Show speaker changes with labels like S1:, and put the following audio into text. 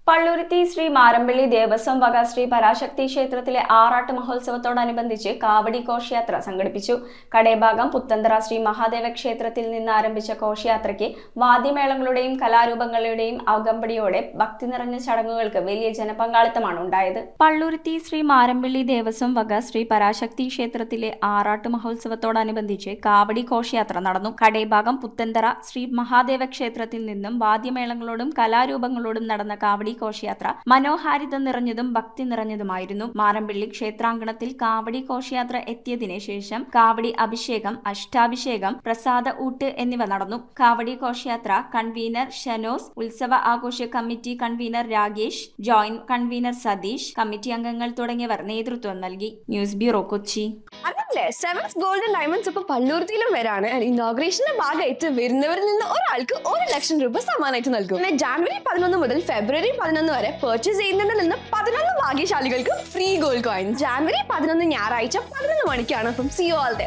S1: പള്ളുരുത്തി ശ്രീ മാരമ്പള്ളി ദേവസ്വം വക ശ്രീ പരാശക്തി ക്ഷേത്രത്തിലെ ആറാട്ട് മഹോത്സവത്തോടനുബന്ധിച്ച് കാവടി ഘോഷയാത്ര സംഘടിപ്പിച്ചു. കടേഭാഗം പുത്തന്തറ ശ്രീ മഹാദേവ ക്ഷേത്രത്തിൽ നിന്ന് ആരംഭിച്ച ഘോഷയാത്രയ്ക്ക് വാദ്യമേളങ്ങളുടെയും കലാരൂപങ്ങളുടെയും അകമ്പടിയോടെ ഭക്തി നിറഞ്ഞ ചടങ്ങുകൾക്ക് വലിയ ജനപങ്കാളിത്തമാണ് ഉണ്ടായത്. പള്ളുരുത്തി ശ്രീ മാരമ്പള്ളി ദേവസ്വം വക ശ്രീ പരാശക്തി ക്ഷേത്രത്തിലെ ആറാട്ട് മഹോത്സവത്തോടനുബന്ധിച്ച് കാവടി ഘോഷയാത്ര നടന്നു. കടേഭാഗം പുത്തന്തറ ശ്രീ മഹാദേവ ക്ഷേത്രത്തിൽ നിന്നും വാദ്യമേളങ്ങളോടും കലാരൂപങ്ങളോടും നടന്ന കാവടി ഘോഷയാത്ര മനോഹാരിത നിറഞ്ഞതും ഭക്തി നിറഞ്ഞതുമായിരുന്നു. മാരമ്പള്ളി ക്ഷേത്രാങ്കണത്തിൽ കാവടി ഘോഷയാത്ര എത്തിയതിന് ശേഷം കാവടി അഭിഷേകം, അഷ്ടാഭിഷേകം, പ്രസാദ ഊട്ട് എന്നിവ നടന്നു. കാവടി ഘോഷയാത്ര കൺവീനർ ഷനോസ്, ഉത്സവ ആഘോഷ committee convener Rakesh, joint convener Satheesh, committee അംഗങ്ങൾ തുടങ്ങിയവർ നേതൃത്വം നൽകി. News bureau, Kochi.
S2: Sevens golden diamonds ഇപ്പൊ പള്ളുരുത്തിയിലും വരാണ്. ഇനോഗ്രേഷന്റെ ഭാഗമായിട്ട് വരുന്നവരിൽ നിന്ന് ഒരാൾക്ക് 1 ലക്ഷം രൂപ സമ്മാനമായിട്ട് നൽകും. പിന്നെ ജാനുവരി 11 മുതൽ ഫെബ്രുവരി 11 വരെ പർച്ചേസ് ചെയ്യുന്നതിൽ നിന്ന് 11 ഭാഗ്യശാലികൾക്ക് ഫ്രീ ഗോൾഡ് കോയിൻ. ജാനുവരി 11 ഞായറാഴ്ച 11 മണിക്കാണ്. അപ്പം സി യു ഓൾ ദേർ.